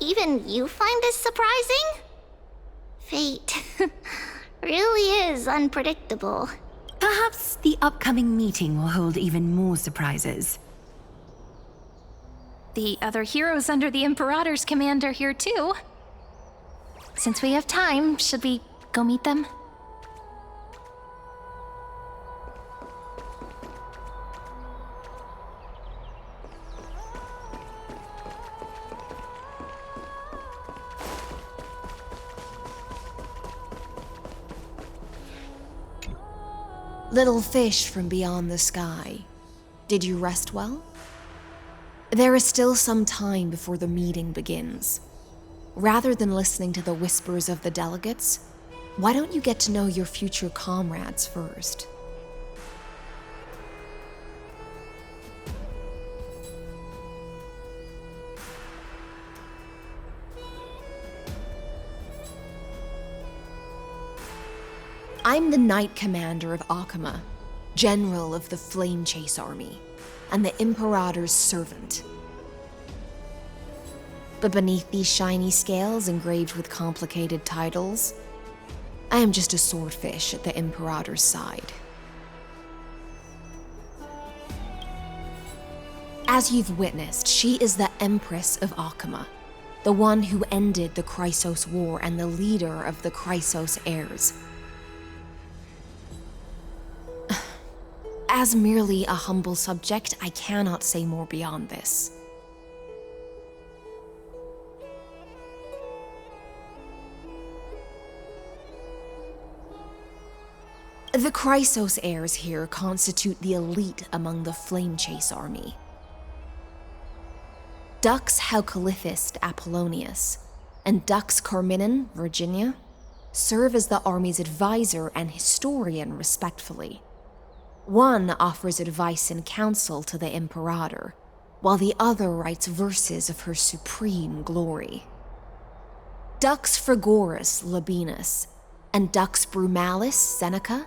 even you find this surprising? Fate really is unpredictable. Perhaps the upcoming meeting will hold even more surprises. The other heroes under the Imperator's command are here too. Since we have time, should we go meet them? Little fish from beyond the sky, did you rest well? There is still some time before the meeting begins. Rather than listening to the whispers of the delegates, why don't you get to know your future comrades first? I'm the Knight Commander of Akama, General of the Flame Chase Army, and the Imperator's servant. But beneath these shiny scales engraved with complicated titles, I am just a swordfish at the Imperator's side. As you've witnessed, she is the Empress of Akama, the one who ended the Chrysos War and the leader of the Chrysos heirs. As merely a humble subject, I cannot say more beyond this. The Chrysos heirs here constitute the elite among the Flame Chase army. Dux Halcalithist Apollonius and Dux Carminin, Virginia, serve as the army's advisor and historian respectively. One offers advice and counsel to the Imperator, while the other writes verses of her supreme glory. Dux Frigoris Labienus and Dux Brumalis Seneca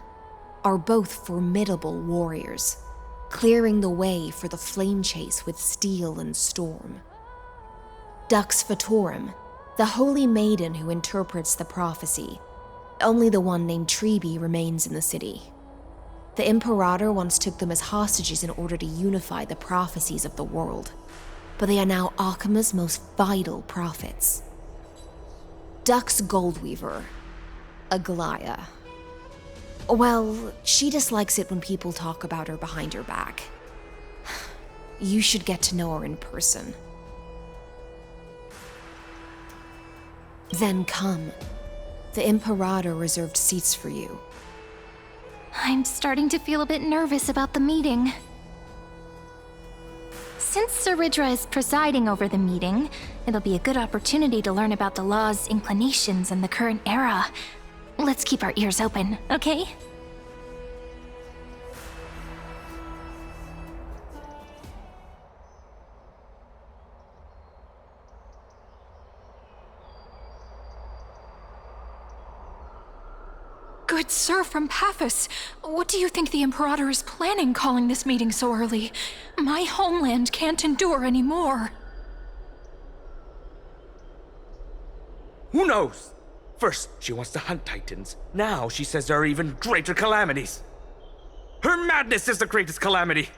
are both formidable warriors, clearing the way for the flame chase with steel and storm. Dux Fatorum, the holy maiden who interprets the prophecy, only the one named Trebi remains in the city. The Imperator once took them as hostages in order to unify the prophecies of the world, but they are now Akama's most vital prophets. Dux Goldweaver, Aglaya. Well, she dislikes it when people talk about her behind her back. You should get to know her in person. Then come. The Imperator reserved seats for you. I'm starting to feel a bit nervous about the meeting. Since Sir Ridra is presiding over the meeting, it'll be a good opportunity to learn about the law's inclinations in the current era. Let's keep our ears open, okay? Good sir from Paphos, what do you think the Imperator is planning calling this meeting so early? My homeland can't endure anymore. Who knows? First, she wants to hunt Titans. Now she says there are even greater calamities. Her madness is the greatest calamity.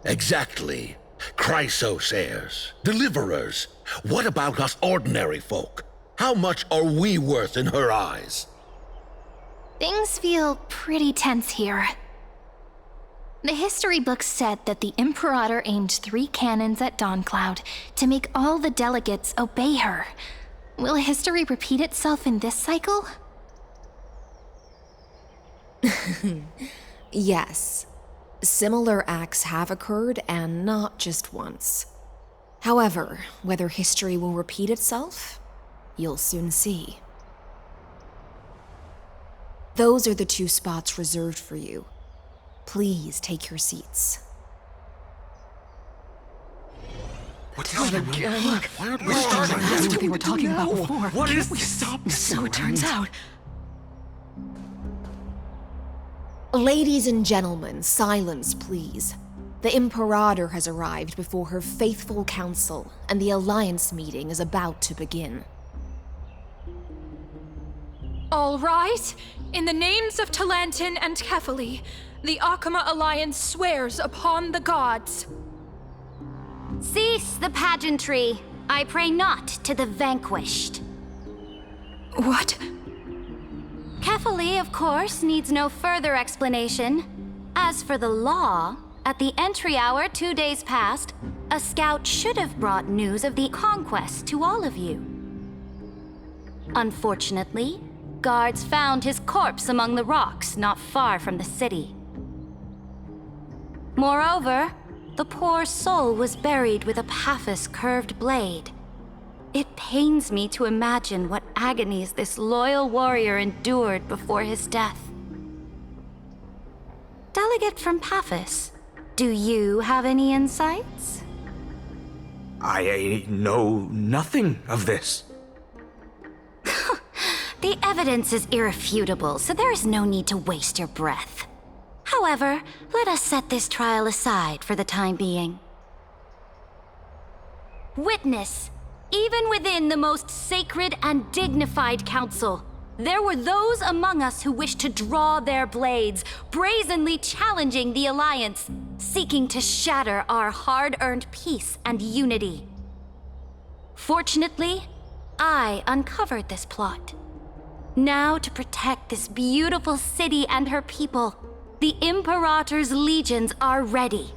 Exactly. Chrysos heirs, deliverers. What about us ordinary folk? How much are we worth in her eyes? Things feel pretty tense here. The history books said that the Imperator aimed 3 cannons at Dawncloud to make all the delegates obey her. Will history repeat itself in this cycle? Yes. Similar acts have occurred, and not just once. However, whether history will repeat itself, you'll soon see. Those are the 2 spots reserved for you. Please take your seats. What's that again? Look, Why aren't we that's starting? what they were talking about No. before. What is We this? stopped, so it turns out. Ladies and gentlemen, silence, please. The Imperator has arrived before her faithful council, and the Alliance meeting is about to begin. All right. In the names of Talantin and Kefali, the Akama Alliance swears upon the gods. Cease the pageantry. I pray not to the vanquished. What? Kefali, of course, needs no further explanation. As for the law, at the entry hour 2 days past, a scout should have brought news of the conquest to all of you. Unfortunately, guards found his corpse among the rocks not far from the city. Moreover, the poor soul was buried with a Paphos curved blade. It pains me to imagine what agonies this loyal warrior endured before his death. Delegate from Paphos, do you have any insights? I know nothing of this. The evidence is irrefutable, so there is no need to waste your breath. However, let us set this trial aside for the time being. Witness, even within the most sacred and dignified council, there were those among us who wished to draw their blades, brazenly challenging the Alliance, seeking to shatter our hard-earned peace and unity. Fortunately, I uncovered this plot. Now, to protect this beautiful city and her people, the Imperator's legions are ready.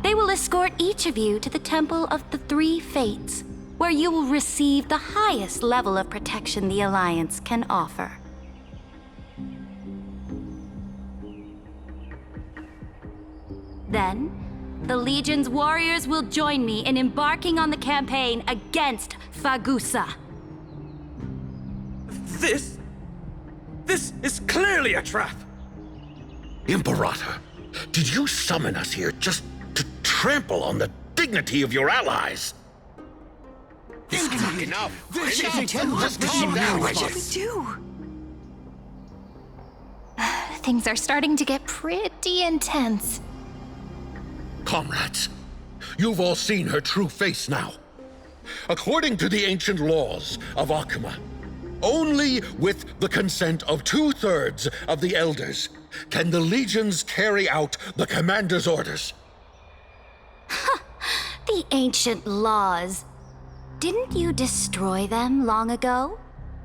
They will escort each of you to the Temple of the Three Fates, where you will receive the highest level of protection the Alliance can offer. Then, the Legion's warriors will join me in embarking on the campaign against Fagusa. This is clearly a trap! Imperator, did you summon us here just to trample on the dignity of your allies? This cannot be enough. Just calm down, Regis. Things are starting to get pretty intense. Comrades, you've all seen her true face now. According to the ancient laws of Akama, only with the consent of 2/3 of the elders can the legions carry out the commander's orders. The ancient laws. Didn't you destroy them long ago?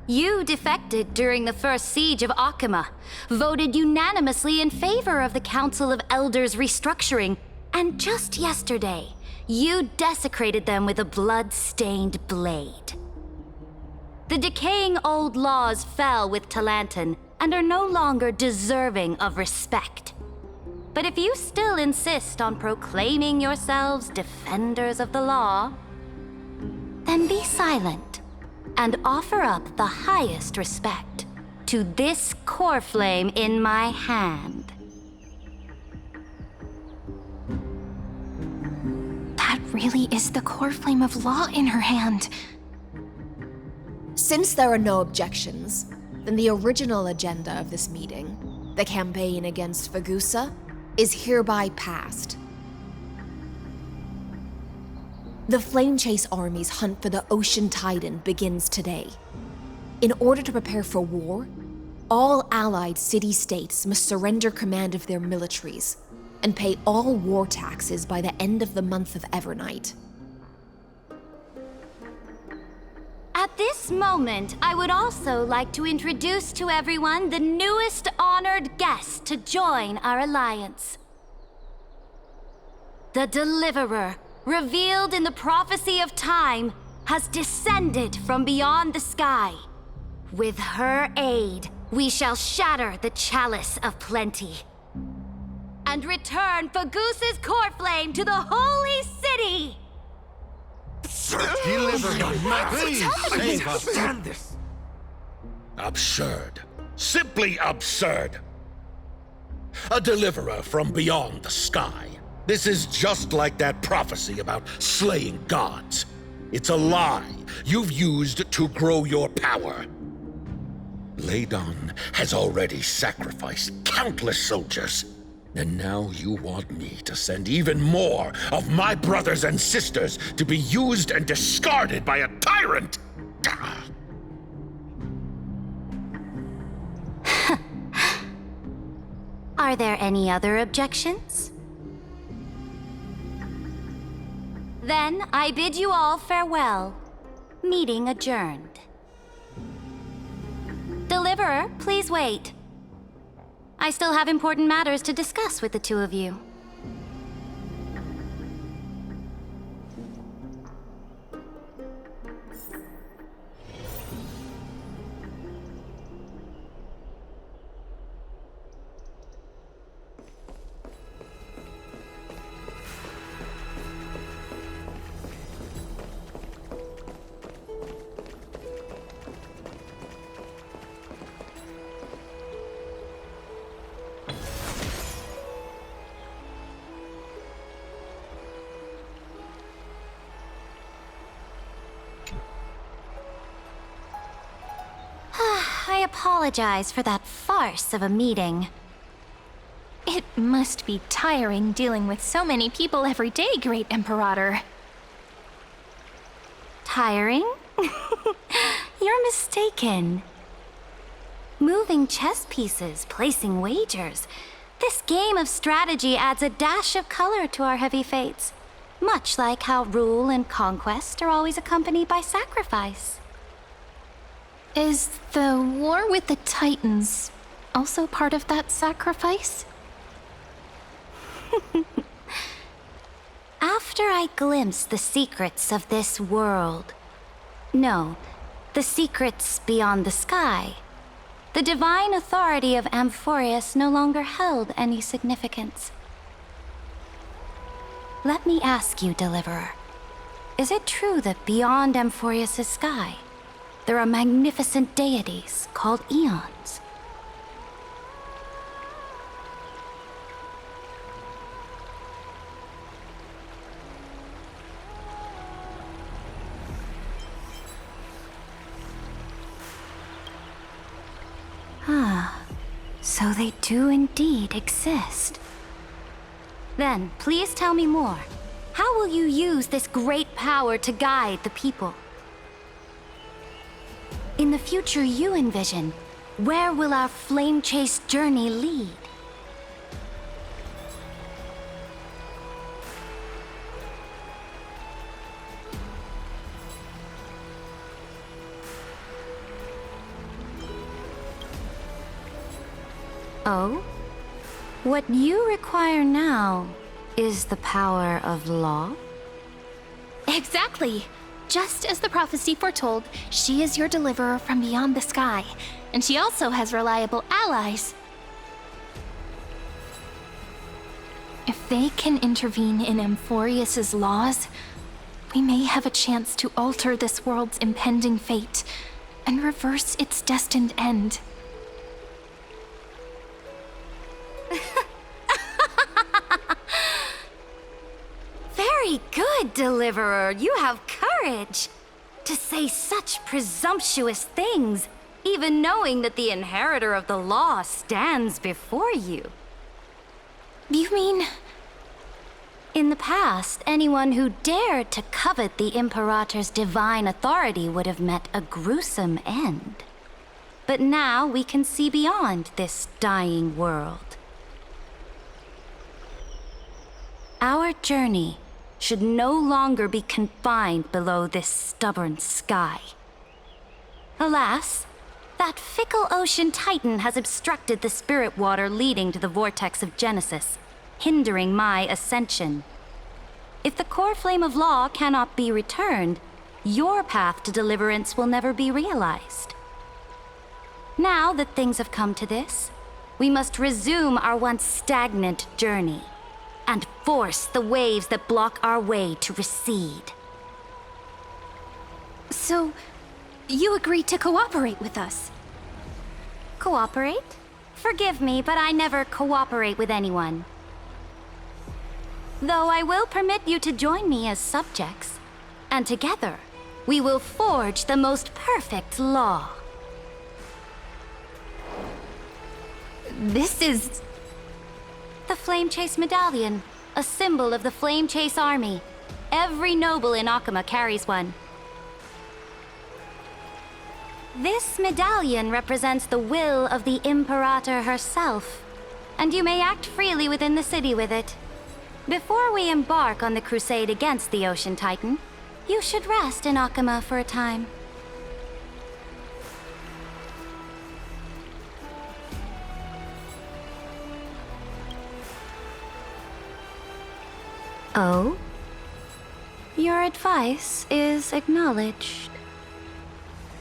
You defected during the first siege of Akama, voted unanimously in favor of the Council of Elders restructuring, and just yesterday, you desecrated them with a blood-stained blade. The decaying old laws fell with Talantin and are no longer deserving of respect. But if you still insist on proclaiming yourselves defenders of the law, then be silent and offer up the highest respect to this core flame in my hand. That really is the core flame of law in her hand. Since there are no objections, then the original agenda of this meeting, the campaign against Fagusa, is hereby passed. The Flame Chase Army's hunt for the Ocean Titan begins today. In order to prepare for war, all allied city-states must surrender command of their militaries and pay all war taxes by the end of the month of Evernight. At this moment, I would also like to introduce to everyone the newest honored guest to join our alliance. The Deliverer, revealed in the prophecy of time, has descended from beyond the sky. With her aid, we shall shatter the chalice of plenty and return Fagusa's core flame to the holy city! Stand this! Absurd. Simply absurd. A deliverer from beyond the sky. This is just like that prophecy about slaying gods. It's a lie you've used to grow your power. Ladon has already sacrificed countless soldiers. And now you want me to send even more of my brothers and sisters to be used and discarded by a tyrant? Gah! Are there any other objections? Then I bid you all farewell. Meeting adjourned. Deliverer, please wait. I still have important matters to discuss with the two of you. I apologize for that farce of a meeting. It must be tiring dealing with so many people every day, Great Imperator. Tiring? You're mistaken. Moving chess pieces, placing wagers. This game of strategy adds a dash of color to our heavy fates, much like how rule and conquest are always accompanied by sacrifice. Is the war with the Titans also part of that sacrifice? After I glimpsed the secrets of this world, no, the secrets beyond the sky, the divine authority of Amphorius no longer held any significance. Let me ask you, Deliverer, is it true that beyond Amphorius' sky, there are magnificent deities called eons? So they do indeed exist. Then, please tell me more. How will you use this great power to guide the people? In the future you envision, where will our flame-chased journey lead? Oh? What you require now is the power of law? Exactly! Just as the prophecy foretold, she is your deliverer from beyond the sky, and she also has reliable allies. If they can intervene in Amphorius' laws, we may have a chance to alter this world's impending fate and reverse its destined end. Very good, Deliverer. You have courage to say such presumptuous things, even knowing that the inheritor of the law stands before you. You mean... In the past, anyone who dared to covet the Imperator's divine authority would have met a gruesome end. But now we can see beyond this dying world. Our journey should no longer be confined below this stubborn sky. Alas, that fickle ocean titan has obstructed the spirit water leading to the vortex of Genesis, hindering my ascension. If the core flame of law cannot be returned, your path to deliverance will never be realized. Now that things have come to this, we must resume our once stagnant journey and force the waves that block our way to recede. So, you agreed to cooperate with us? Cooperate? Forgive me, but I never cooperate with anyone. Though I will permit you to join me as subjects, and together we will forge the most perfect law. This is... The Flame Chase Medallion, a symbol of the Flame Chase Army. Every noble in Akama carries one. This medallion represents the will of the Imperator herself, and you may act freely within the city with it. Before we embark on the crusade against the Ocean Titan, you should rest in Akama for a time. Oh? Your advice is acknowledged.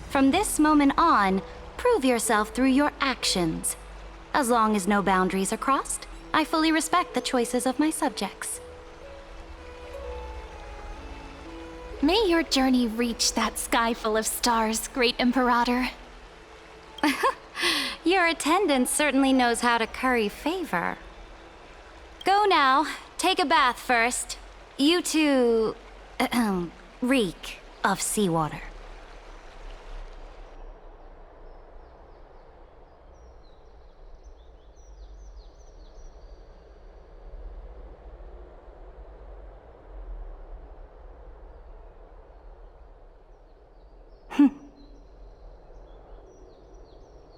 From this moment on, prove yourself through your actions. As long as no boundaries are crossed, I fully respect the choices of my subjects. May your journey reach that sky full of stars, Great Imperator. Your attendant certainly knows how to curry favor. Go now. Take a bath first. You two... reek of seawater.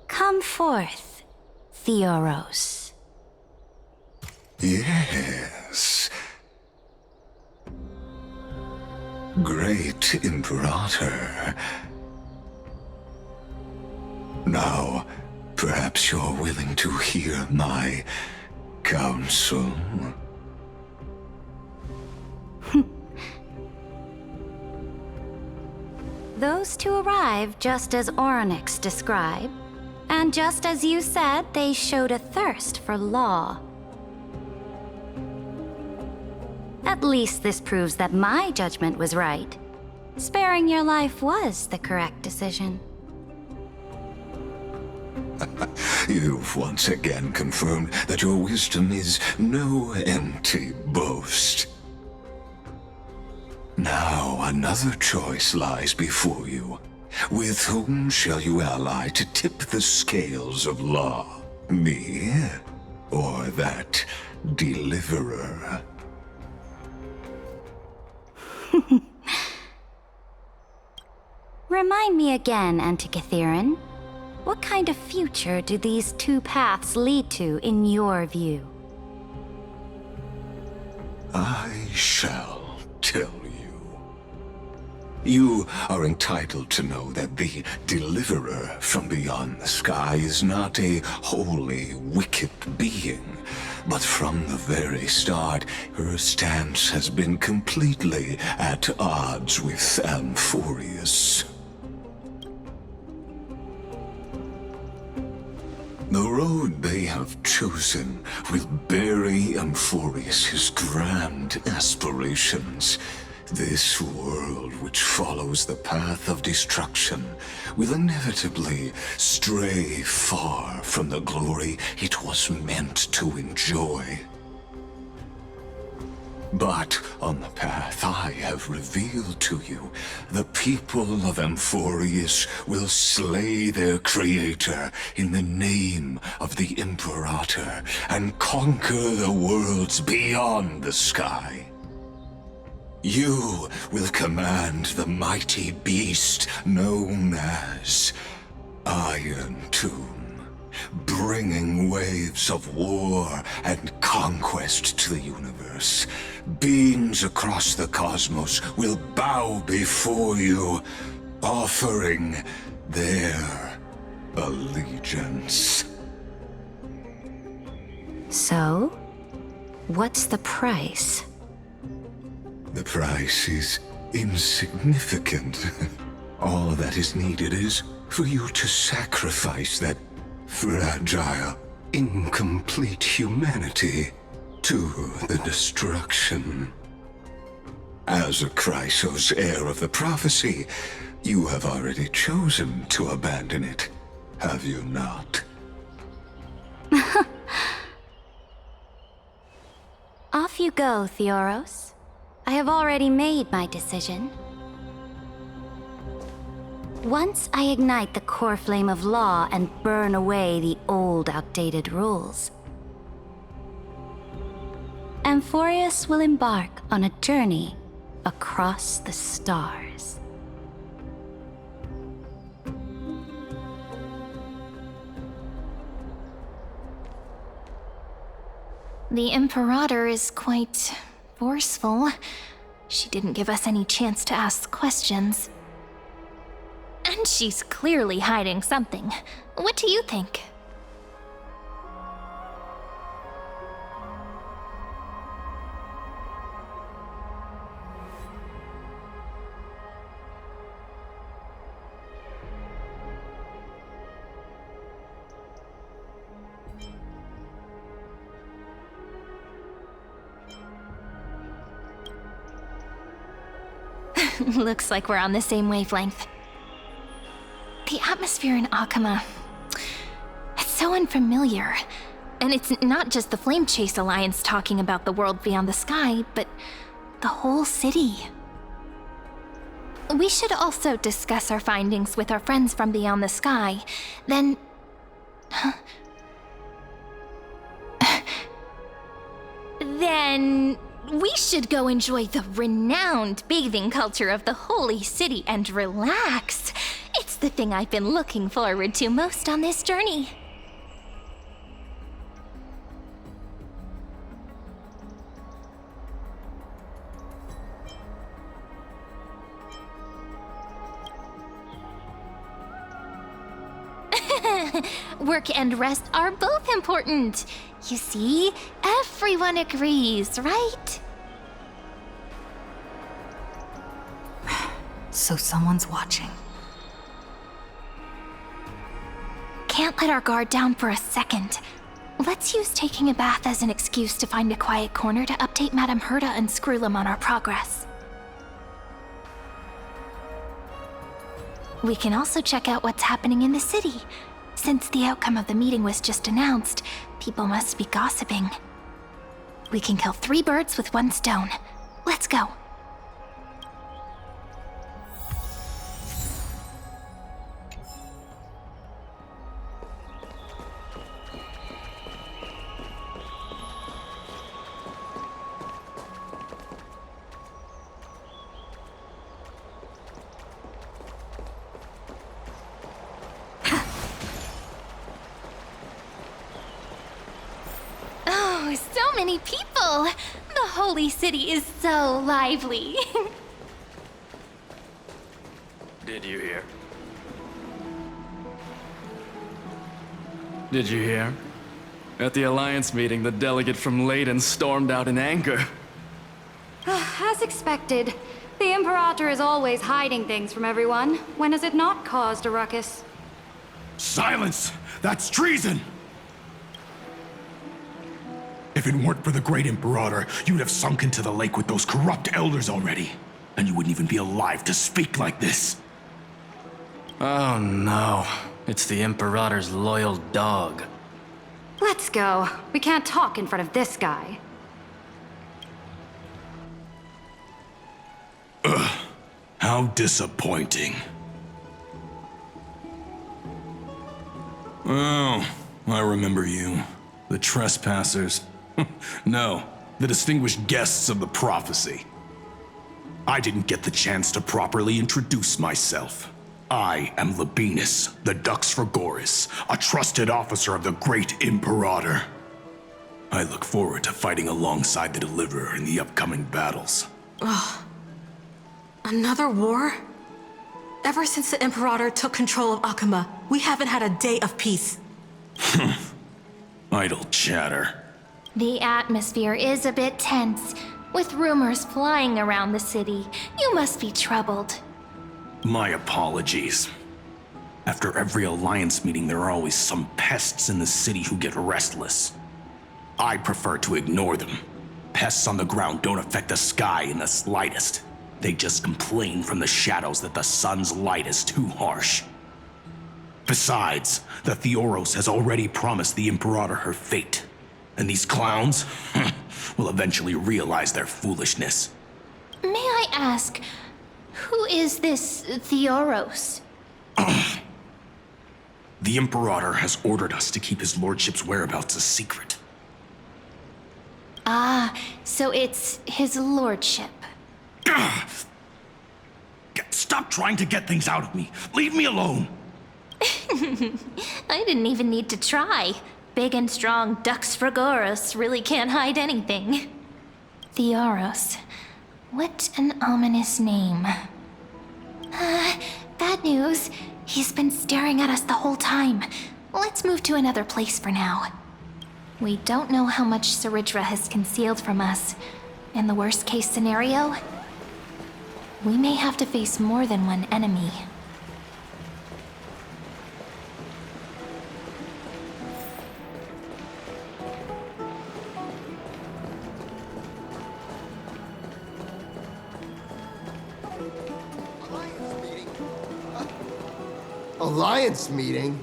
Come forth, Theoros. Yes. Great Imperator. Now, perhaps you're willing to hear my counsel? Those two arrived just as Orynyx described, and just as you said, they showed a thirst for law. At least this proves that my judgment was right. Sparing your life was the correct decision. You've once again confirmed that your wisdom is no empty boast. Now another choice lies before you. With whom shall you ally to tip the scales of law? Me, or that deliverer? Remind me again, Antikythera. What kind of future do these two paths lead to in your view? I shall tell you. You are entitled to know that the deliverer from beyond the sky is not a wholly wicked being, but from the very start, her stance has been completely at odds with Amphorius. The road they have chosen will bury Amphorius' grand aspirations. This world which follows the path of destruction will inevitably stray far from the glory it was meant to enjoy. But on the path I have revealed to you, the people of Amphorius will slay their creator in the name of the Imperator and conquer the worlds beyond the sky. You will command the mighty beast known as Iron Tomb, bringing waves of war and conquest to the universe. Beings across the cosmos will bow before you, offering their allegiance. So, what's the price? The price is insignificant. All that is needed is for you to sacrifice that fragile, incomplete humanity to the destruction. As a Chrysos, heir of the prophecy, you have already chosen to abandon it, have you not? Off you go, Theoros. I have already made my decision. Once I ignite the core flame of law and burn away the old, outdated rules, Amphorius will embark on a journey across the stars. The Imperator is quite forceful. She didn't give us any chance to ask questions. And she's clearly hiding something. What do you think? Looks like we're on the same wavelength. The atmosphere in Akama, it's so unfamiliar. And it's not just the Flame Chase Alliance talking about the world beyond the sky, but the whole city. We should also discuss our findings with our friends from beyond the sky. Then... then... we should go enjoy the renowned bathing culture of the holy city and relax. It's the thing I've been looking forward to most on this journey. Work and rest are both important. You see, everyone agrees, right? So someone's watching. Can't let our guard down for a second. Let's use taking a bath as an excuse to find a quiet corner to update Madame Herta and Screwlum on our progress. We can also check out what's happening in the city. Since the outcome of the meeting was just announced, people must be gossiping. We can kill 3 birds with 1 stone. Let's go. So many people! The holy city is so lively. Did you hear? Did you hear? At the Alliance meeting, the delegate from Leyden stormed out in anger. As expected, the Imperator is always hiding things from everyone. When has it not caused a ruckus? Silence! That's treason! If it weren't for the great Imperator, you'd have sunk into the lake with those corrupt elders already. And you wouldn't even be alive to speak like this. Oh no, it's the Imperator's loyal dog. Let's go. We can't talk in front of this guy. How disappointing. Oh, I remember you. The trespassers. No, the distinguished guests of the prophecy. I didn't get the chance to properly introduce myself. I am Labienus, the Dux Frigoris, a trusted officer of the great Imperator. I look forward to fighting alongside the Deliverer in the upcoming battles. Ugh. Another war? Ever since the Imperator took control of Akama, we haven't had a day of peace. Idle chatter. The atmosphere is a bit tense, with rumors flying around the city. You must be troubled. My apologies. After every Alliance meeting, there are always some pests in the city who get restless. I prefer to ignore them. Pests on the ground don't affect the sky in the slightest. They just complain from the shadows that the sun's light is too harsh. Besides, the Theoros has already promised the Imperator her fate. And these clowns will eventually realize their foolishness. May I ask, who is this Theoros? The Imperator has ordered us to keep his lordship's whereabouts a secret. Ah, so it's his lordship. Stop trying to get things out of me. Leave me alone. I didn't even need to try. Big and strong Dux Fragoros really can't hide anything. Theoros. What an ominous name. Bad news. He's been staring at us the whole time. Let's move to another place for now. We don't know how much Saridra has concealed from us. In the worst case scenario, we may have to face more than one enemy. Alliance meeting?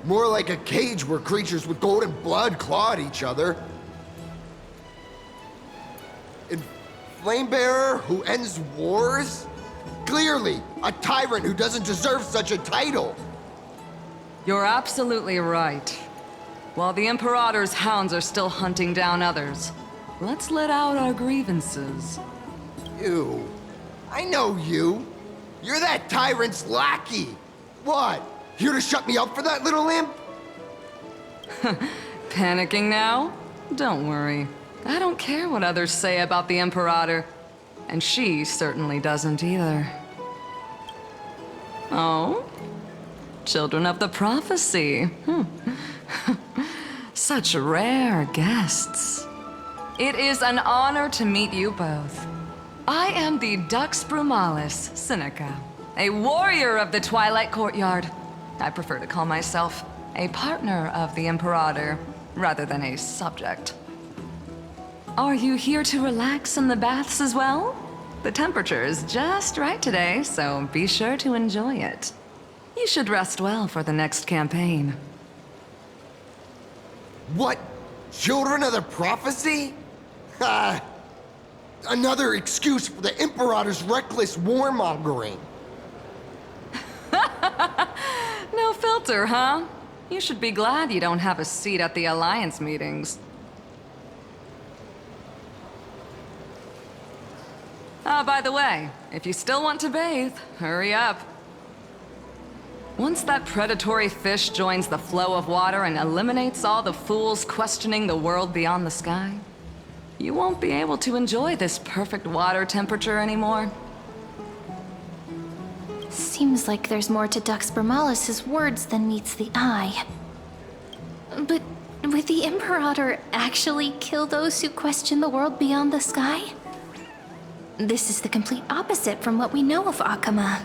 More like a cage where creatures with golden blood claw at each other. And Flamebearer who ends wars? Clearly, a tyrant who doesn't deserve such a title. You're absolutely right. While the Imperator's hounds are still hunting down others, let's let out our grievances. You. I know you. You're that tyrant's lackey. What? Here to shut me up for that little imp? Panicking now? Don't worry. I don't care what others say about the Imperator. And she certainly doesn't either. Oh? Children of the Prophecy. Such rare guests. It is an honor to meet you both. I am the Dux Brumalis Seneca, a warrior of the Twilight Courtyard. I prefer to call myself a partner of the Imperator, rather than a subject. Are you here to relax in the baths as well? The temperature is just right today, so be sure to enjoy it. You should rest well for the next campaign. What? Children of the Prophecy? Another excuse for the Imperator's reckless warmongering. No filter, huh? You should be glad you don't have a seat at the Alliance meetings. By the way, if you still want to bathe, hurry up. Once that predatory fish joins the flow of water and eliminates all the fools questioning the world beyond the sky, you won't be able to enjoy this perfect water temperature anymore. Seems like there's more to Dux Brumalis' words than meets the eye. But would the Imperator actually kill those who question the world beyond the sky? This is the complete opposite from what we know of Akama.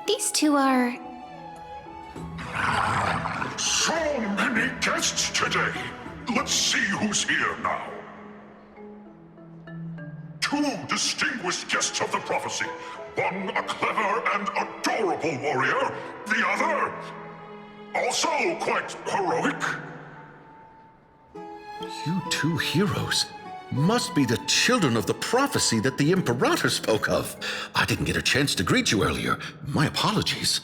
These two are... So many guests today. Let's see who's here now. Two distinguished guests of the prophecy. One a clever and adorable warrior. The other, also quite heroic. You two heroes must be the children of the prophecy that the Imperator spoke of. I didn't get a chance to greet you earlier. My apologies.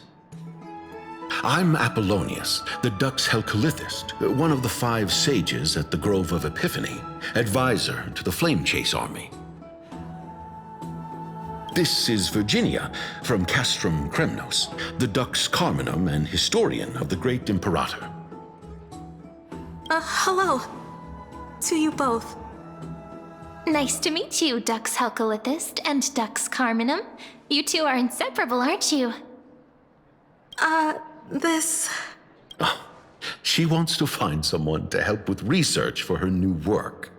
I'm Apollonius, the Dux Helcolithist, one of the 5 sages at the Grove of Epiphany, advisor to the Flame Chase army. This is Virginia from Castrum Kremnos, the Dux Carminum and historian of the great Imperator. Hello. To you both. Nice to meet you, Dux Helcolithist and Dux Carminum. You two are inseparable, aren't you? This... She wants to find someone to help with research for her new work.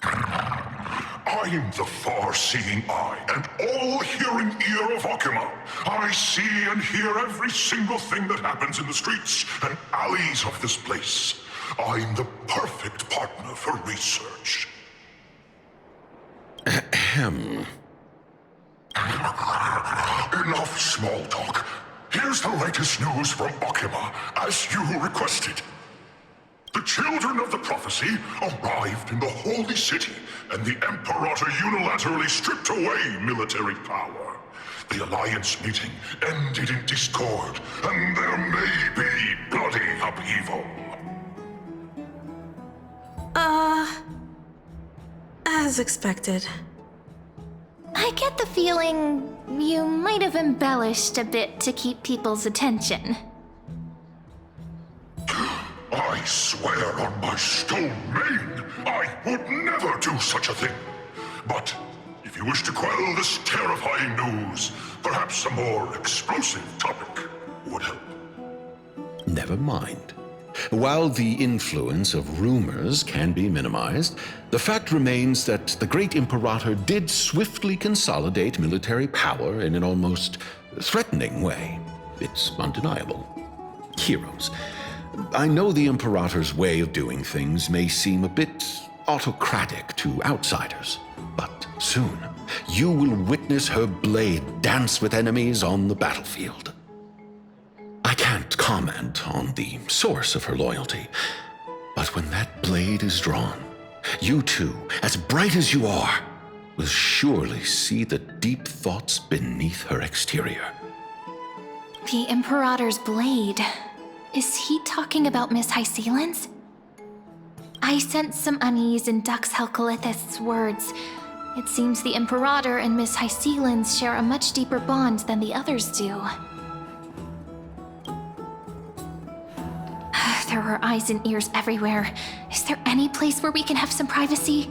I'm the far-seeing eye and all-hearing ear of Akama. I see and hear every single thing that happens in the streets and alleys of this place. I'm the perfect partner for research. Ahem. Enough small talk. here's the latest news from Okima, as you requested. The children of the prophecy arrived in the holy city, and the Imperator unilaterally stripped away military power. The Alliance meeting ended in discord, and there may be bloody upheaval. As expected. I get the feeling you might have embellished a bit to keep people's attention. I swear on my stone mane, I would never do such a thing. But if you wish to quell this terrifying news, perhaps a more explosive topic would help. Never mind. While the influence of rumors can be minimized, the fact remains that the great Imperator did swiftly consolidate military power in an almost threatening way. It's undeniable. Heroes, I know the Imperator's way of doing things may seem a bit autocratic to outsiders, but soon you will witness her blade dance with enemies on the battlefield. I can't comment on the source of her loyalty, but when that blade is drawn, you two, as bright as you are, will surely see the deep thoughts beneath her exterior. The Imperator's blade. Is he talking about Miss Hysealin's? I sense some unease in Dux Helcolith's words. It seems the Imperator and Miss Hysealin's share a much deeper bond than the others do. There are eyes and ears everywhere. Is there any place where we can have some privacy?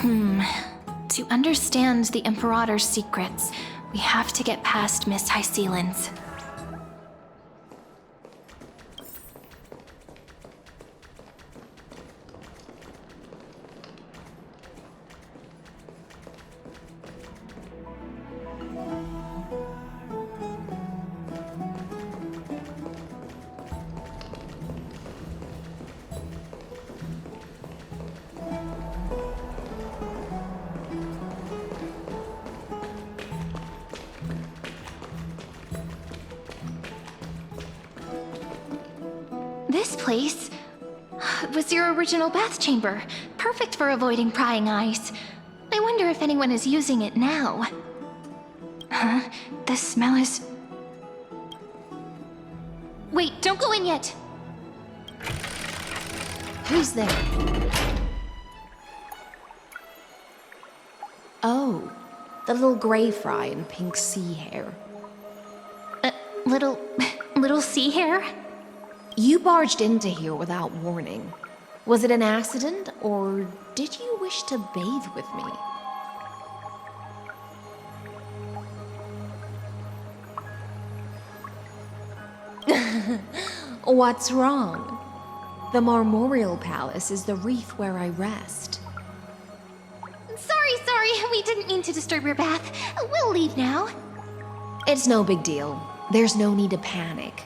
To understand the Imperator's secrets, we have to get past Miss Hysealin's. This place was your original bath chamber, perfect for avoiding prying eyes. I wonder if anyone is using it now. Huh? The smell is... Wait, don't go in yet! Who's there? Oh, the little gray fry in pink sea hair. Little sea hair? You barged into here without warning. Was it an accident, or did you wish to bathe with me? What's wrong? The Marmoreal Palace is the reef where I rest. Sorry, we didn't mean to disturb your bath. We'll leave now. It's no big deal. There's no need to panic.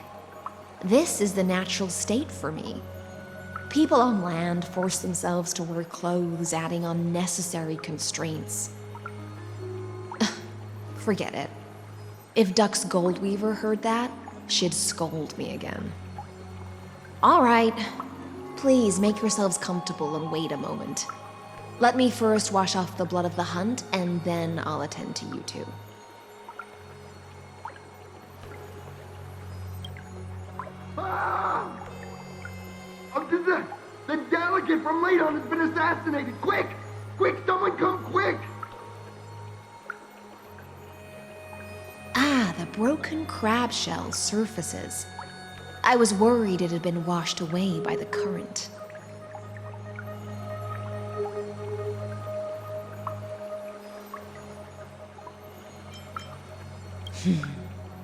This is the natural state for me. People on land force themselves to wear clothes, adding unnecessary constraints. Forget it. If Dux Goldweaver heard that, she'd scold me again. All right. Please make yourselves comfortable and wait a moment. Let me first wash off the blood of the hunt, and then I'll attend to you two. The delegate from Ladon has been assassinated! Quick! Quick, someone come quick! Ah, the broken crab shell surfaces. I was worried it had been washed away by the current.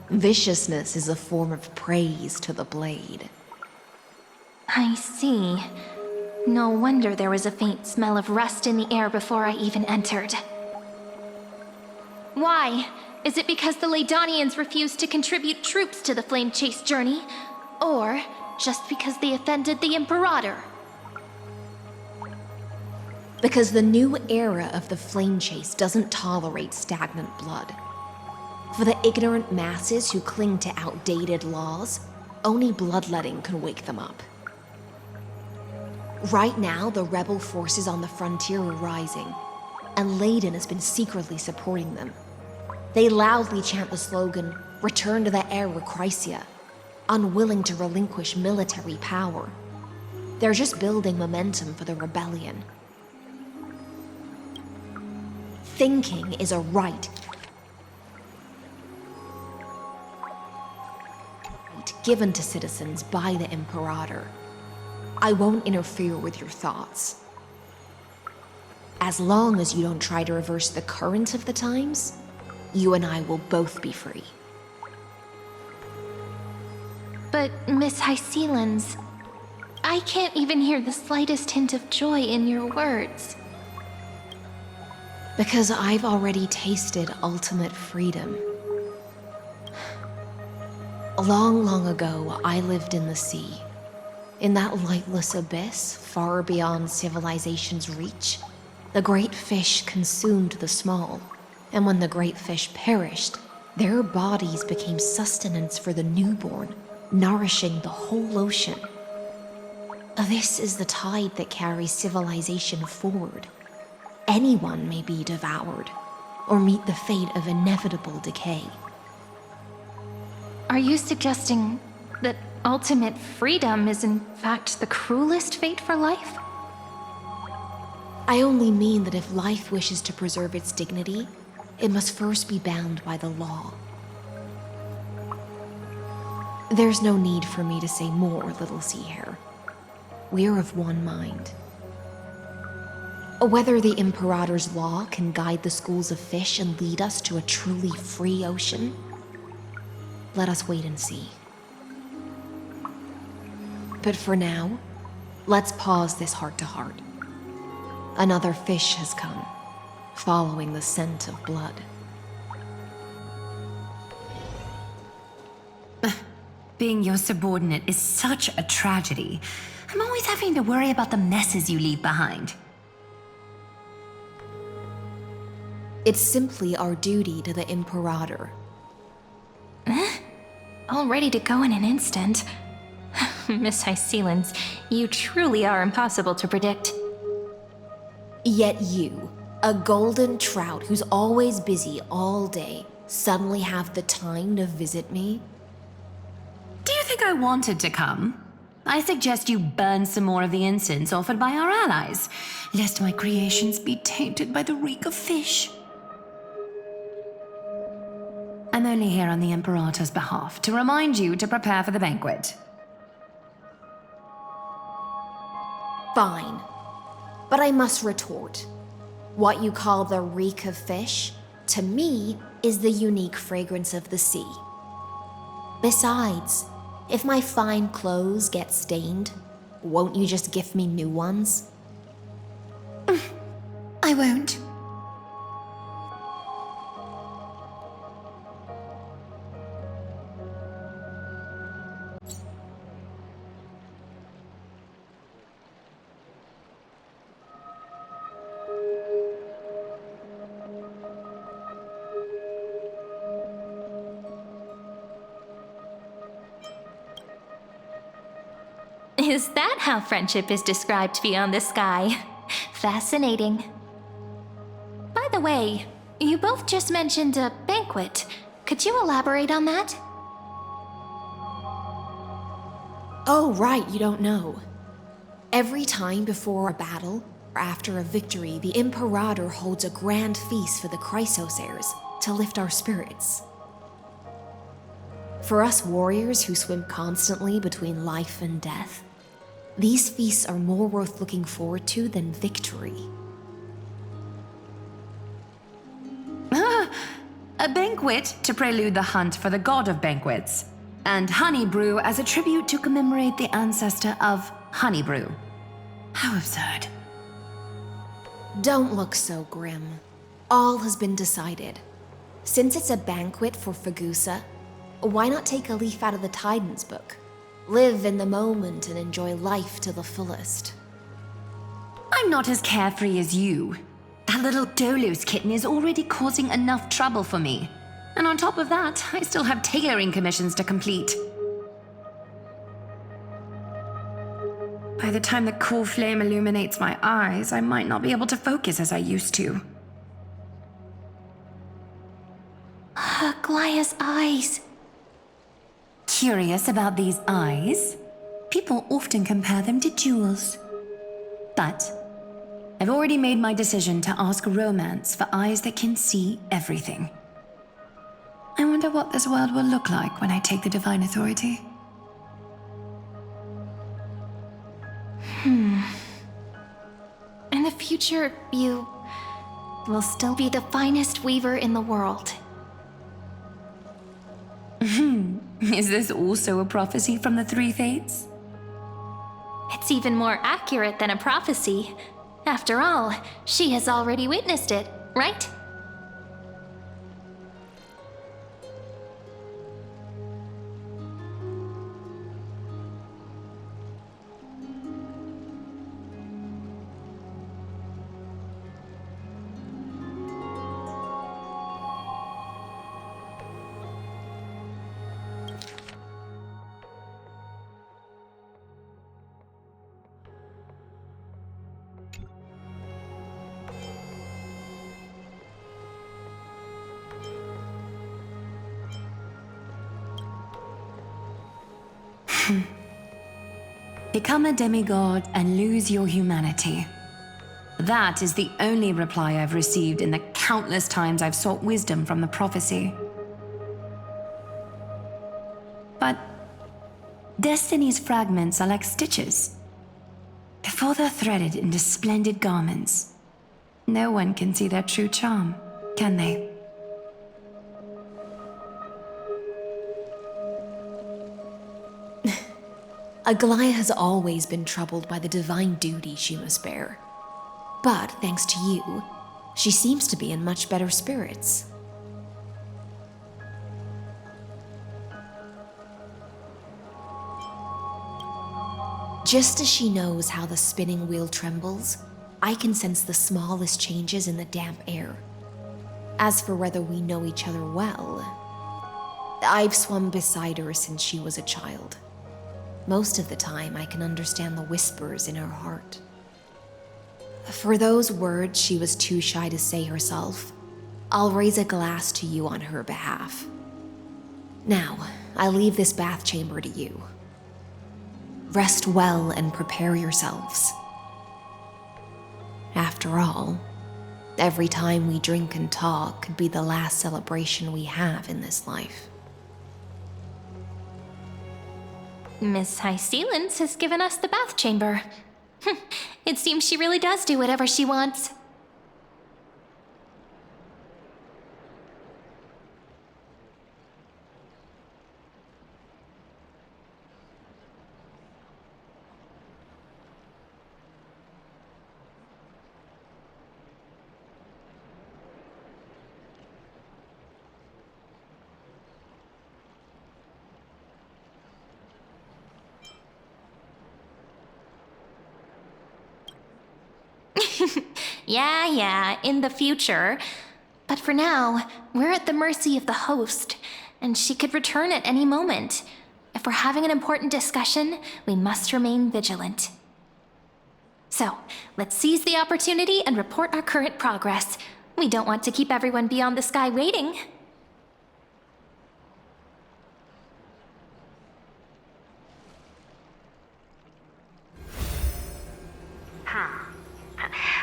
Viciousness is a form of praise to the blade. I see. No wonder there was a faint smell of rust in the air before I even entered. Why? Is it because the Ladonians refused to contribute troops to the Flame Chase journey? Or just because they offended the Imperator? Because the new era of the Flame Chase doesn't tolerate stagnant blood. For the ignorant masses who cling to outdated laws, only bloodletting can wake them up. Right now, the rebel forces on the frontier are rising, and Layden has been secretly supporting them. They loudly chant the slogan, "Return to the era Chrysia," unwilling to relinquish military power. They're just building momentum for the rebellion. Thinking is a right given to citizens by the Imperator. I won't interfere with your thoughts. As long as you don't try to reverse the current of the times, you and I will both be free. But, Miss Hycelens, I can't even hear the slightest hint of joy in your words. Because I've already tasted ultimate freedom. Long, long ago, I lived in the sea. In that lightless abyss, far beyond civilization's reach, the great fish consumed the small. And when the great fish perished, their bodies became sustenance for the newborn, nourishing the whole ocean. This is the tide that carries civilization forward. Anyone may be devoured, or meet the fate of inevitable decay. Are you suggesting that ultimate freedom is in fact the cruelest fate for life? I only mean that if life wishes to preserve its dignity, it must first be bound by the law. There's no need for me to say more, little sea hare. We're of one mind. Whether the Imperator's law can guide the schools of fish and lead us to a truly free ocean, let us wait and see. But for now, let's pause this heart-to-heart. Another fish has come, following the scent of blood. Being your subordinate is such a tragedy. I'm always having to worry about the messes you leave behind. It's simply our duty to the Imperator. All ready to go in an instant. Miss Hycelens, you truly are impossible to predict. Yet you, a golden trout who's always busy all day, suddenly have the time to visit me? Do you think I wanted to come? I suggest you burn some more of the incense offered by our allies, lest my creations be tainted by the reek of fish. I'm only here on the Imperator's behalf to remind you to prepare for the banquet. Fine. But I must retort. What you call the reek of fish, to me, is the unique fragrance of the sea. Besides, if my fine clothes get stained, won't you just gift me new ones? I won't. Is that how friendship is described beyond the sky? Fascinating. By the way, you both just mentioned a banquet. Could you elaborate on that? Oh, right, you don't know. Every time before a battle, or after a victory, the Imperator holds a grand feast for the Chrysos heirs to lift our spirits. For us warriors who swim constantly between life and death, these feasts are more worth looking forward to than victory. A banquet to prelude the hunt for the god of banquets, and honey brew as a tribute to commemorate the ancestor of honey brew. How absurd. Don't look so grim. All has been decided. Since it's a banquet for Fagusa, why not take a leaf out of the Tidens book? Live in the moment and enjoy life to the fullest. I'm not as carefree as you. That little Dolos kitten is already causing enough trouble for me. And on top of that, I still have tailoring commissions to complete. By the time the cool flame illuminates my eyes, I might not be able to focus as I used to. Glaya's eyes. Curious about these eyes? People often compare them to jewels. But I've already made my decision to ask romance for eyes that can see everything. I wonder what this world will look like when I take the divine authority. In the future, you will still be the finest weaver in the world. Is this also a prophecy from the Three Fates? It's even more accurate than a prophecy. After all, she has already witnessed it, right? Become a demigod and lose your humanity. That is the only reply I've received in the countless times I've sought wisdom from the prophecy. But Destiny's fragments are like stitches. Before they're threaded into splendid garments, no one can see their true charm, can they? Aglaya has always been troubled by the divine duty she must bear. But thanks to you, she seems to be in much better spirits. Just as she knows how the spinning wheel trembles, I can sense the smallest changes in the damp air. As for whether we know each other well, I've swum beside her since she was a child. Most of the time, I can understand the whispers in her heart. For those words she was too shy to say herself, I'll raise a glass to you on her behalf. Now, I leave this bath chamber to you. Rest well and prepare yourselves. After all, every time we drink and talk could be the last celebration we have in this life. Miss High Sealance has given us the bath chamber. It seems she really does do whatever she wants. Yeah, in the future. But for now, we're at the mercy of the host, and she could return at any moment. If we're having an important discussion, we must remain vigilant. So, let's seize the opportunity and report our current progress. We don't want to keep everyone beyond the sky waiting.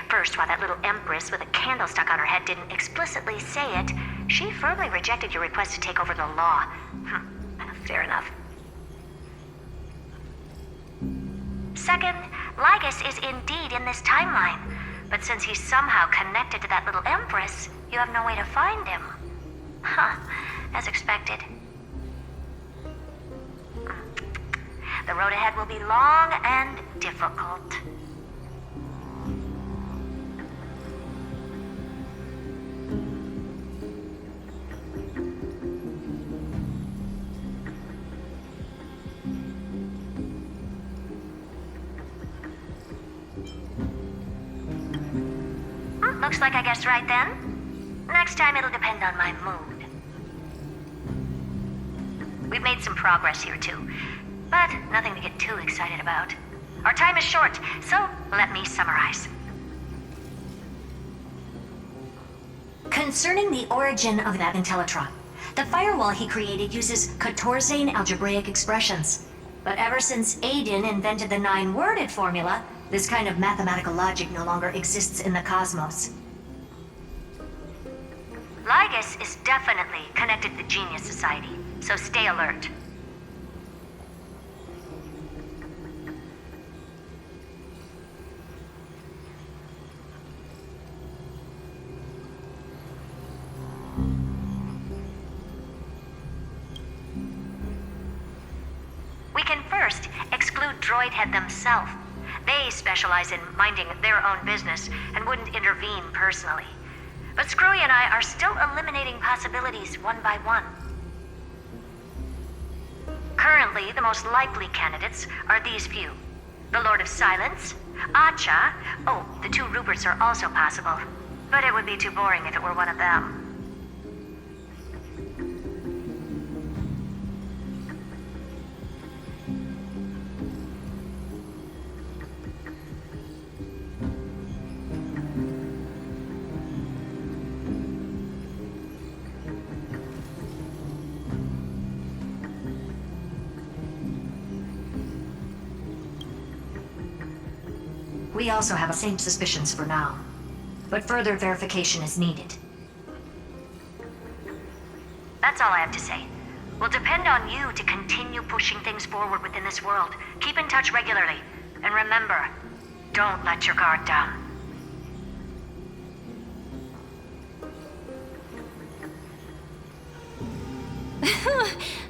First, while that little empress with a candle stuck on her head didn't explicitly say it, she firmly rejected your request to take over the law. Fair enough. Second, Lygus is indeed in this timeline, but since he's somehow connected to that little empress, you have no way to find him. As expected. The road ahead will be long and difficult. Looks like I guessed right then. Next time it'll depend on my mood. We've made some progress here too, but nothing to get too excited about. Our time is short, so let me summarize. Concerning the origin of that Intellitron, the firewall he created uses Katorzane algebraic expressions. But ever since Aiden invented the 9-worded formula, this kind of mathematical logic no longer exists in the cosmos. Lygus is definitely connected to the Genius Society, so stay alert. We can first exclude Droidhead themselves. They specialize in minding their own business and wouldn't intervene personally. But Screwy and I are still eliminating possibilities one by one. Currently, the most likely candidates are these few. The Lord of Silence, Acha, oh, the 2 Ruperts are also possible. But it would be too boring if it were one of them. We also have the same suspicions for now, but further verification is needed. That's all I have to say. We'll depend on you to continue pushing things forward within this world. Keep in touch regularly. And remember, don't let your guard down.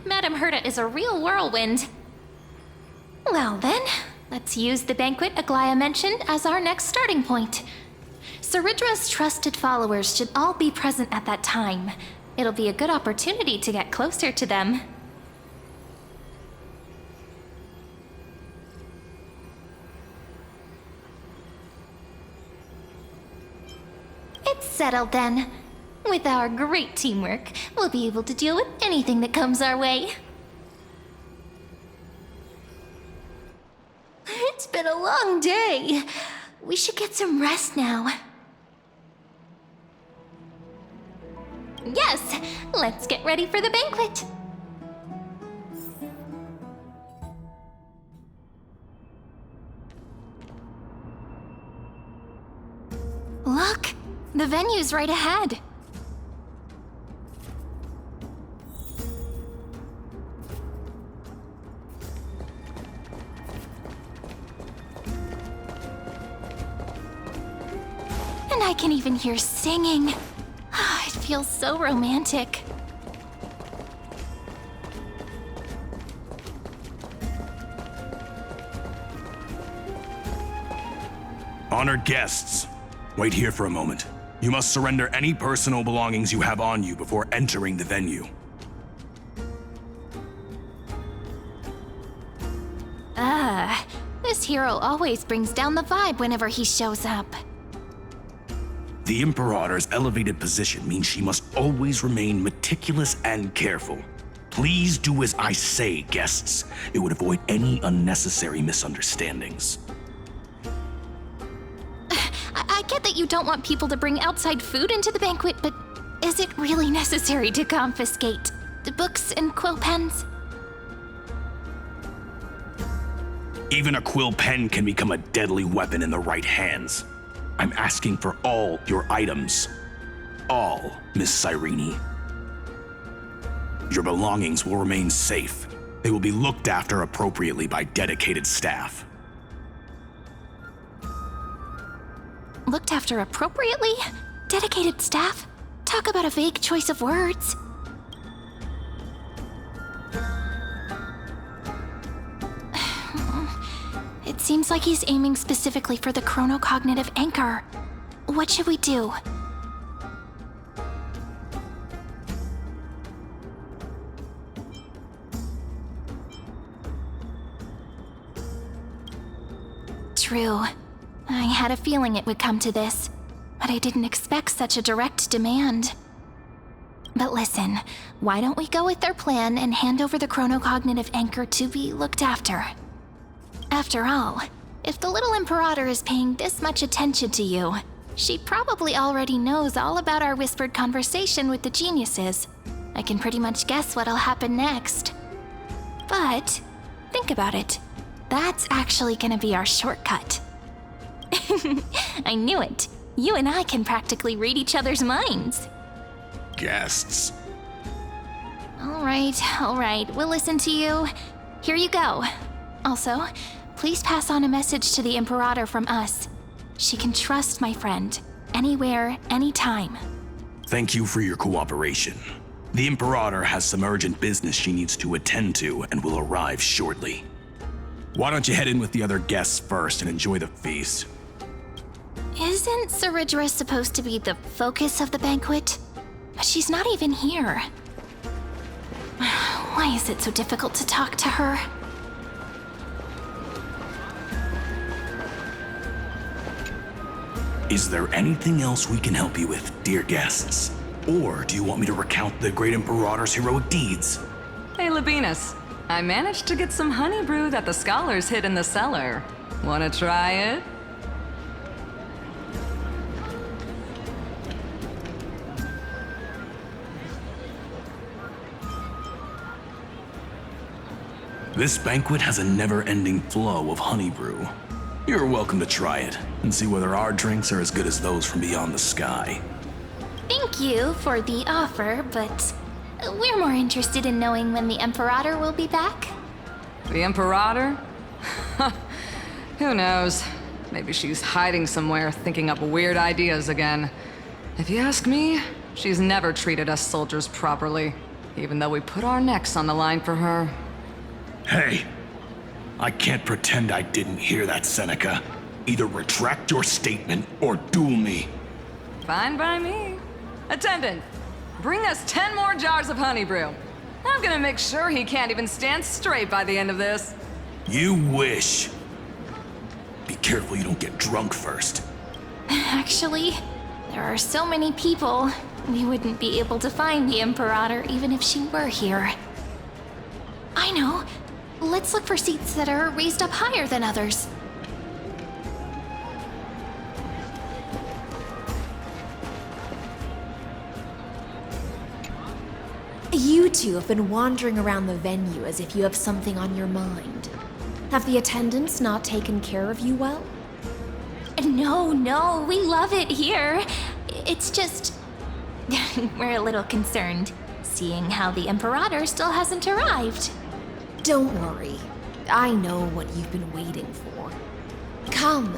Madame Herta is a real whirlwind. Well then, let's use the banquet Aglaya mentioned as our next starting point. Ceridra's trusted followers should all be present at that time. It'll be a good opportunity to get closer to them. It's settled then. With our great teamwork, we'll be able to deal with anything that comes our way. It's been a long day. We should get some rest now. Yes, let's get ready for the banquet. Look, the venue's right ahead. And I can even hear singing. It feels so romantic. Honored guests, wait here for a moment. You must surrender any personal belongings you have on you before entering the venue. This hero always brings down the vibe whenever he shows up. The Imperator's elevated position means she must always remain meticulous and careful. Please do as I say, guests. It would avoid any unnecessary misunderstandings. I get that you don't want people to bring outside food into the banquet, but is it really necessary to confiscate the books and quill pens? Even a quill pen can become a deadly weapon in the right hands. I'm asking for all your items. All, Miss Cyrene. Your belongings will remain safe. They will be looked after appropriately by dedicated staff. Looked after appropriately? Dedicated staff? Talk about a vague choice of words. It seems like he's aiming specifically for the chronocognitive anchor. What should we do? True. I had a feeling it would come to this, but I didn't expect such a direct demand. But listen, why don't we go with their plan and hand over the chronocognitive anchor to be looked after? After all, if the little Imperator is paying this much attention to you, she probably already knows all about our whispered conversation with the geniuses. I can pretty much guess what'll happen next. But, think about it. That's actually gonna be our shortcut. I knew it. You and I can practically read each other's minds. Guests. All right, we'll listen to you. Here you go. Also, please pass on a message to the Imperator from us. She can trust my friend, anywhere, anytime. Thank you for your cooperation. The Imperator has some urgent business she needs to attend to and will arrive shortly. Why don't you head in with the other guests first and enjoy the feast? Isn't Saridra supposed to be the focus of the banquet? But she's not even here. Why is it so difficult to talk to her? Is there anything else we can help you with, dear guests? Or do you want me to recount the great Imperator's heroic deeds? Hey, Labinas. I managed to get some honey brew that the scholars hid in the cellar. Wanna try it? This banquet has a never-ending flow of honey brew. You're welcome to try it and see whether our drinks are as good as those from beyond the sky. Thank you for the offer, but we're more interested in knowing when the Imperator will be back. The Imperator? Who knows? Maybe she's hiding somewhere, thinking up weird ideas again. If you ask me, she's never treated us soldiers properly, even though we put our necks on the line for her. Hey, I can't pretend I didn't hear that, Seneca. Either retract your statement or duel me. Fine by me. Attendant, bring us 10 more jars of honey brew. I'm gonna make sure he can't even stand straight by the end of this. You wish. Be careful you don't get drunk first. Actually, there are so many people, we wouldn't be able to find the Imperator even if she were here. I know. Let's look for seats that are raised up higher than others. You two have been wandering around the venue as if you have something on your mind. Have the attendants not taken care of you well? No, we love it here. It's just... we're a little concerned, seeing how the Imperator still hasn't arrived. Don't worry. I know what you've been waiting for. Come,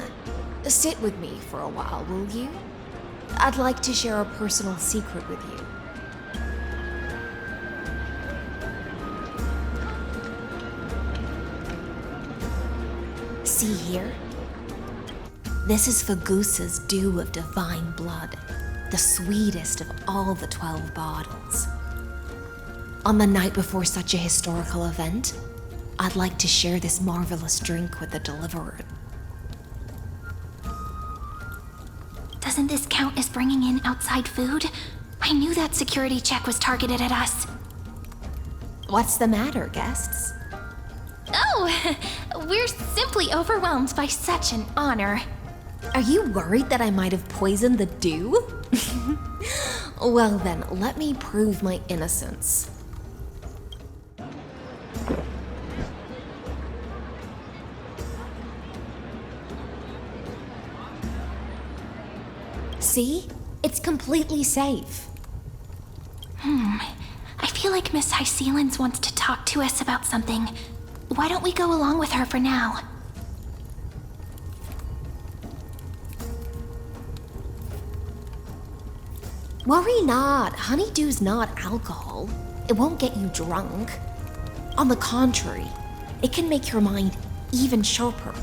sit with me for a while, will you? I'd like to share a personal secret with you. See here? This is Fagusa's dew of divine blood, the sweetest of all the 12 bottles. On the night before such a historical event, I'd like to share this marvelous drink with the Deliverer. Doesn't this count as bringing in outside food? I knew that security check was targeted at us. What's the matter, guests? Oh, we're simply overwhelmed by such an honor. Are you worried that I might have poisoned the dew? Well then, let me prove my innocence. See? It's completely safe. I feel like Miss Hysealans wants to talk to us about something. Why don't we go along with her for now? Worry not. Honeydew's not alcohol. It won't get you drunk. On the contrary, it can make your mind even sharper.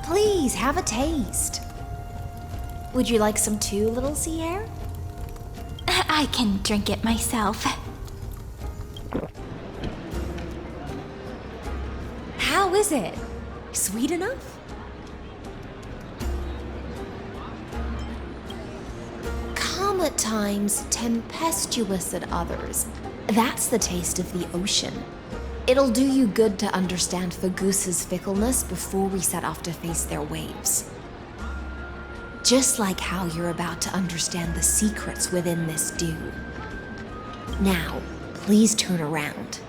Please, have a taste. Would you like some too, little Sierra? I can drink it myself. is it? Sweet enough? Calm at times, tempestuous at others. That's the taste of the ocean. It'll do you good to understand Fagusa's fickleness before we set off to face their waves. Just like how you're about to understand the secrets within this dew. Now, please turn around.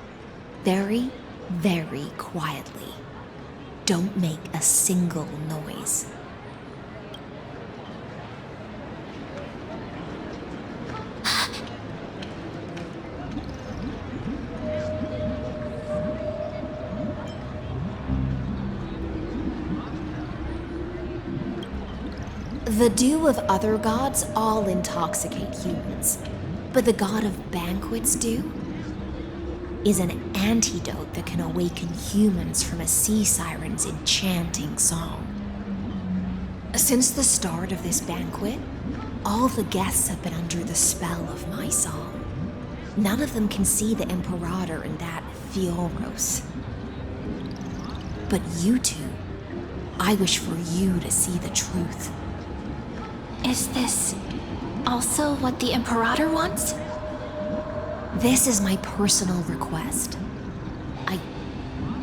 Very, very quietly. Don't make a single noise. The dew of other gods all intoxicate humans, but the god of banquets dew is an antidote that can awaken humans from a sea siren's enchanting song. Since the start of this banquet, all the guests have been under the spell of my song. None of them can see the Imperator and that Fioros. But you two, I wish for you to see the truth. Is this also what the Imperator wants? This is my personal request. I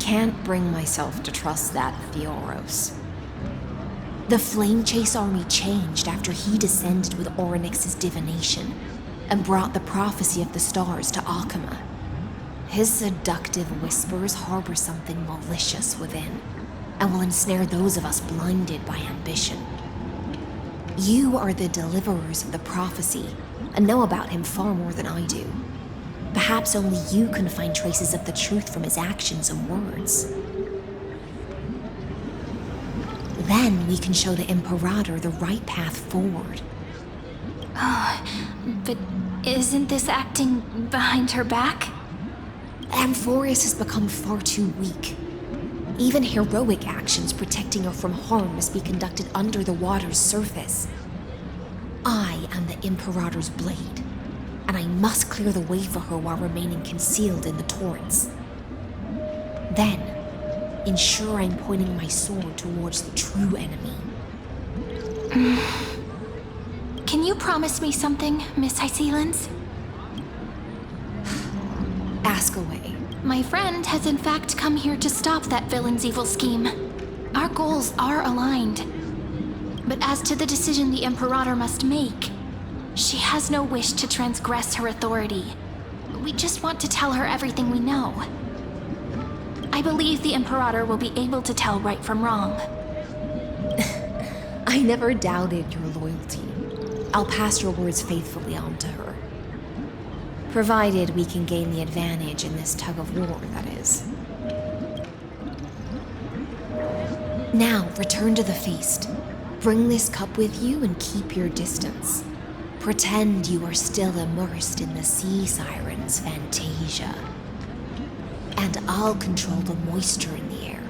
can't bring myself to trust that Fioros. The Flame Chase army changed after he descended with Orynyx's divination and brought the prophecy of the stars to Akama. His seductive whispers harbor something malicious within and will ensnare those of us blinded by ambition. You are the deliverers of the prophecy and know about him far more than I do. Perhaps only you can find traces of the truth from his actions and words. Then we can show the Imperator the right path forward. Oh, but isn't this acting behind her back? Amphorius has become far too weak. Even heroic actions protecting her from harm must be conducted under the water's surface. I am the Imperator's blade, and I must clear the way for her while remaining concealed in the torrents. Then, ensure I'm pointing my sword towards the true enemy. Can you promise me something, Miss Hycelens? Ask away. My friend has in fact come here to stop that villain's evil scheme. Our goals are aligned. But as to the decision the Imperator must make, she has no wish to transgress her authority. We just want to tell her everything we know. I believe the Imperator will be able to tell right from wrong. I never doubted your loyalty. I'll pass your words faithfully on to her. Provided we can gain the advantage in this tug of war, that is. Now, return to the feast. Bring this cup with you and keep your distance. Pretend you are still immersed in the sea siren's fantasia. And I'll control the moisture in the air.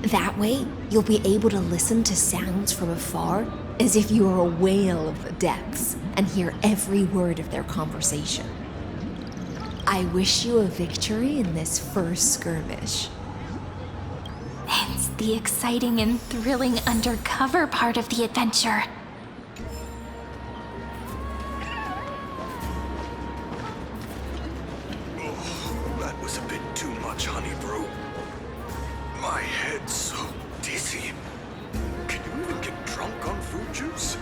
That way, you'll be able to listen to sounds from afar as if you were a whale of the depths and hear every word of their conversation. I wish you a victory in this first skirmish. It's the exciting and thrilling undercover part of the adventure. Oh, that was a bit too much, honey, bro. My head's so dizzy. Can you even get drunk on fruit juice?